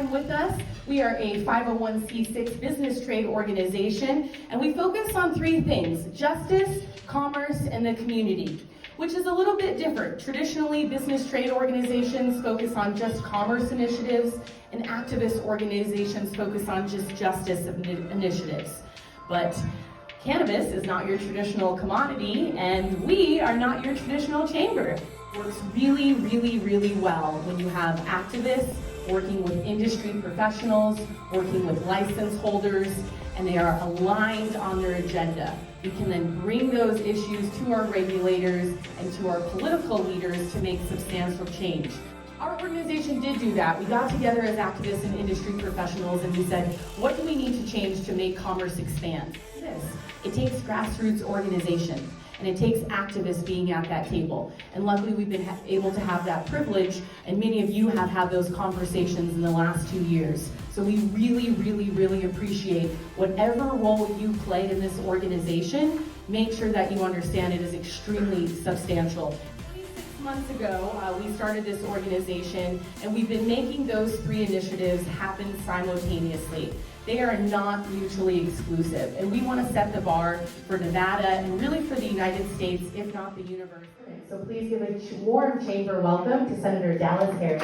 time with us. We are a 501c6 business trade organization, and we focus on three things: justice, commerce, and the community, which is a little bit different. Traditionally, business trade organizations focus on just commerce initiatives, and activist organizations focus on just justice initiatives. But cannabis is not your traditional commodity, and we are not your traditional chamber. It works really, really, really well when you have activists working with industry professionals, working with license holders, and they are aligned on their agenda. We can then bring those issues to our regulators and to our political leaders to make substantial change. Our organization did do that. We got together as activists and industry professionals and we said, what do we need to change to make commerce expand? It takes grassroots organization and it takes activists being at that table. And luckily we've been able to have that privilege, and many of you have had those conversations in the last 2 years. So we really, really, really appreciate whatever role you play in this organization. Make sure that you understand it is extremely substantial. 6 months ago, we started this organization, and we've been making those three initiatives happen simultaneously. They are not mutually exclusive, and we want to set the bar for Nevada and really for the United States, if not the universe. So please give a warm chamber welcome to Senator Dallas Harris.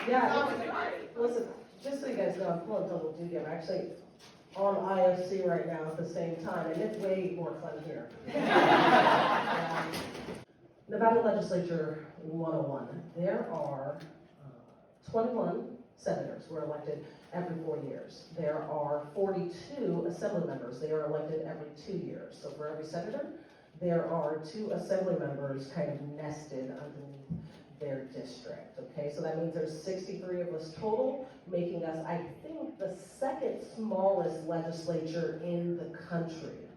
Yeah, listen, just so you guys know, I'm pulling double duty. I'm actually on IFC right now at the same time, and it's way more fun here. Nevada Legislature 101. There are 21 senators who are elected every 4 years. There are 42 assembly members. They are elected every 2 years. So for every senator, there are 2 assembly members kind of nested underneath their district, okay? So that means there's 63 of us total, making us, I think, the second smallest legislature in the country.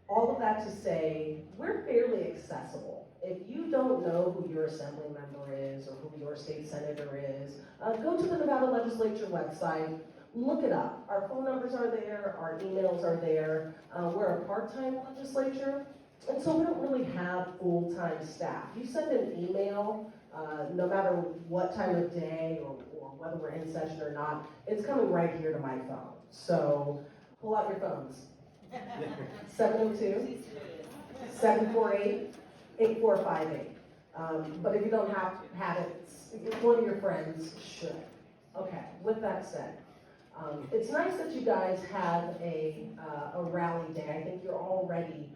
All of that to say, we're fairly accessible. If you don't know who your assembly member is or who your state senator is, go to the Nevada Legislature website, look it up. Our phone numbers are there, our emails are there. We're a part-time legislature, and so we don't really have full-time staff. You send an email, no matter what time of day or whether we're in session or not, it's coming right here to my phone. So pull out your phones. 702-748-8458. But if you don't have it, one of your friends should. Okay, with that said, it's nice that you guys have a rally day. I think you're already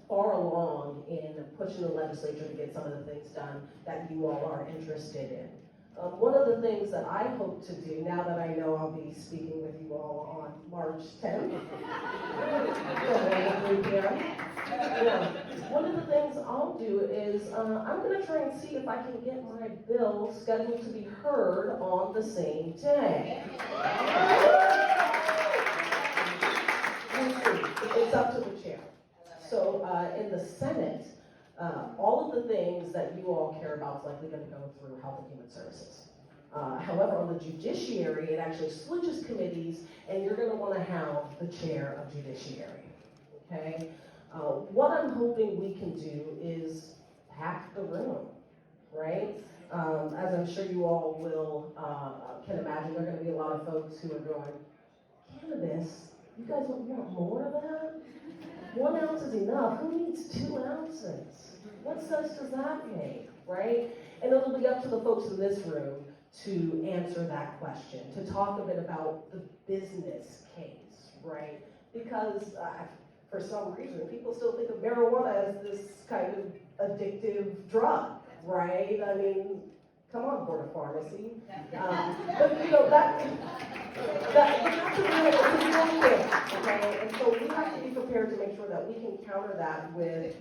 far along in pushing the legislature to get some of the things done that you all are interested in. One of the things that I hope to do, now that I know I'll be speaking with you all on March 10th, one of the things I'll do is I'm going to try and see if I can get my bill scheduled to be heard on the same day. It's up to the chair. So in the Senate, all of the things that you all care about is likely going to go through Health and Human Services. However, on the judiciary, it actually switches committees, and you're going to want to have the chair of judiciary. Okay? What I'm hoping we can do is pack the room, right? As I'm sure you all will can imagine, there are going to be a lot of folks who are going, cannabis? You guys want more of that? 1 ounce is enough. Who needs 2 ounces? What sense does that make, right? And it'll be up to the folks in this room to answer that question, to talk a bit about the business case, right? Because for some reason, people still think of marijuana as this kind of addictive drug, right? I mean, come on, Board of Pharmacy. But you know, that's a real thing, okay? And so we have to be prepared to make sure that we can counter that with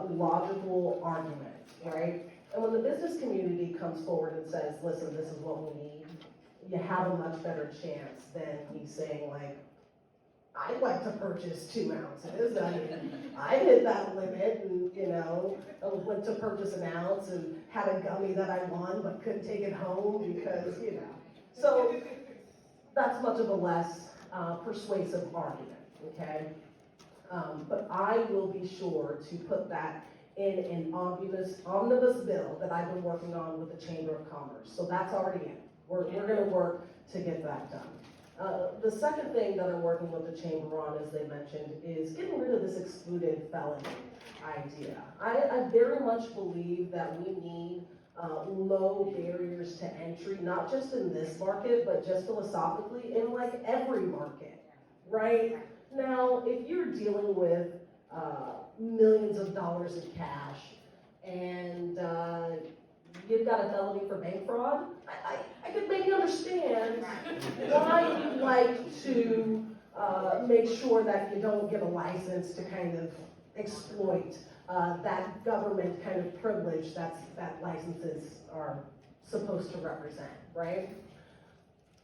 logical arguments, right? And when the business community comes forward and says, listen, this is what we need, you have a much better chance than me saying, like, I'd like to purchase 2 ounces. I mean, I hit that limit and, you know, I went to purchase an ounce and had a gummy that I won but couldn't take it home because, you know. So that's much of a less persuasive argument, okay? But I will be sure to put that in an omnibus bill that I've been working on with the Chamber of Commerce. So that's already in. We're gonna work to get that done. The second thing that I'm working with the Chamber on, as they mentioned, is getting rid of this excluded felony idea. I very much believe that we need low barriers to entry, not just in this market, but just philosophically in like every market, right? Now, if you're dealing with millions of dollars in cash and you've got a felony for bank fraud, I could maybe understand why you'd like to make sure that you don't get a license to kind of exploit that government kind of privilege that licenses are supposed to represent, right?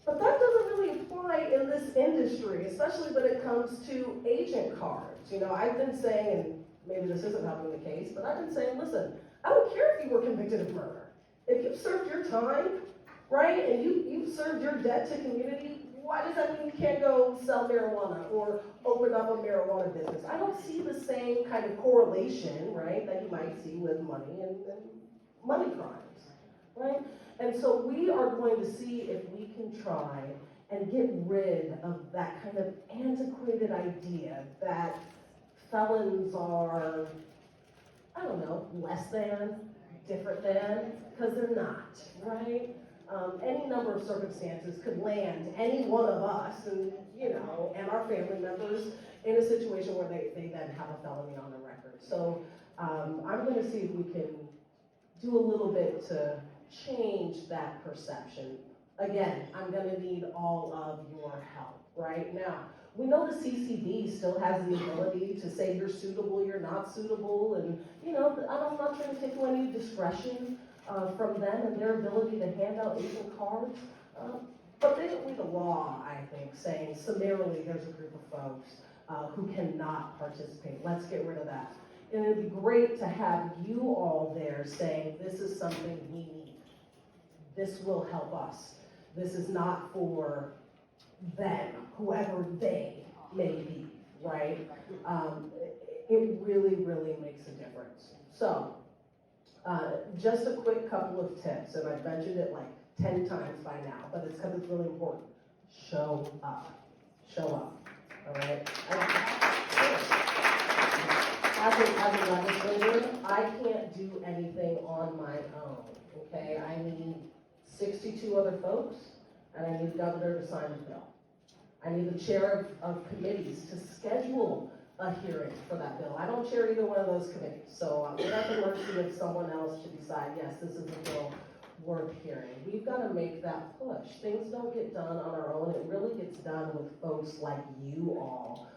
But that doesn't really apply in this industry, especially when it comes to agent cards. You know, I've been saying, and maybe this isn't helping the case, but I've been saying, listen, I don't care if you were convicted of murder. If you've served your time, right, and you've served your debt to community, why does that mean you can't go sell marijuana or open up a marijuana business? I don't see the same kind of correlation, right, that you might see with money and money crimes, right? And so we are going to see if we can try and get rid of that kind of antiquated idea that felons are, I don't know, less than, different than, because they're not, right? Any number of circumstances could land any one of us and, you know, and our family members in a situation where they then have a felony on their record. So I'm going to see if we can do a little bit to change that perception. Again, I'm going to need all of your help right now. We know the CCB still has the ability to say you're suitable, you're not suitable, and you know, I'm not trying to take away any discretion from them and their ability to hand out agent cards, but they don't read the law, I think, saying summarily there's a group of folks who cannot participate. Let's get rid of that. And it'd be great to have you all there saying this is something we need. This will help us. This is not for them, whoever they may be, right? It really, really makes a difference. So, just a quick couple of tips, and I've mentioned it like 10 times by now, but it's because it's really important. Show up. Show up, all right? As a legislator, I can't do anything on my own, okay? I need 62 other folks, and I need the governor to sign the bill. I need the chair of committees to schedule a hearing for that bill. I don't chair either one of those committees, so we're at the mercy of someone else to decide, yes, this is a bill worth hearing. We've got to make that push. Things don't get done on our own. It really gets done with folks like you all,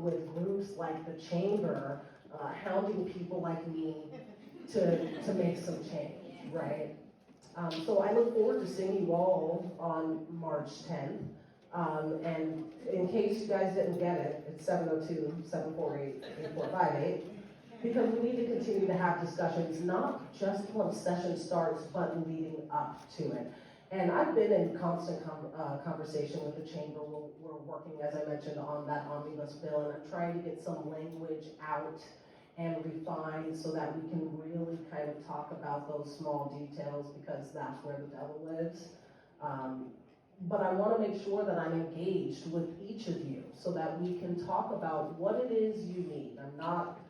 with groups like the Chamber, hounding people like me to make some change, right? So I look forward to seeing you all on March 10th. And in case you guys didn't get it, it's 702-748-8458, because we need to continue to have discussions, not just once session starts, but leading up to it. And I've been in constant conversation with the Chamber. We're working, as I mentioned, on that omnibus bill, and I'm trying to get some language out and refined so that we can really kind of talk about those small details, because that's where the devil lives. But I want to make sure that I'm engaged with each of you so that we can talk about what it is you need. I'm not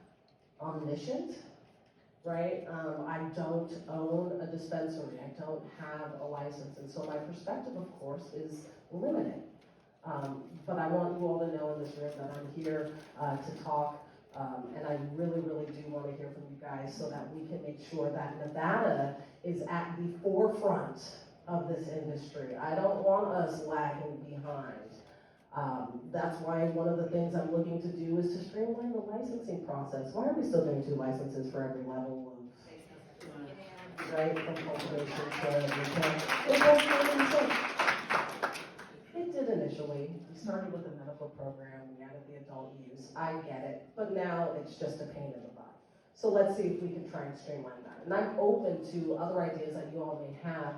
omniscient, right? I don't own a dispensary. I don't have a license. And so my perspective, of course, is limited. But I want you all to know in this room that I'm here to talk. And I really, really do want to hear from you guys so that we can make sure that Nevada is at the forefront of this industry. I don't want us lagging behind. That's why one of the things I'm looking to do is to streamline the licensing process. Why are we still doing 2 licenses for every level of, right, from cultivation to retail? It did initially. We started with the medical program, we added the adult use. I get it, but now it's just a pain in the butt. So let's see if we can try and streamline that. And I'm open to other ideas that you all may have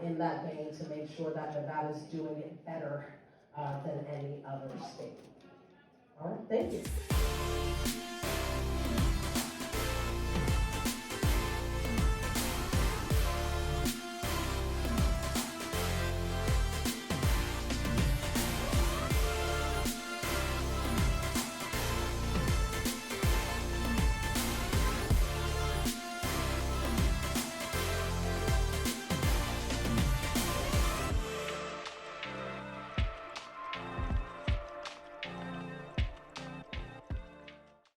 in that vein to make sure that Nevada's doing it better than any other state. All right, thank you.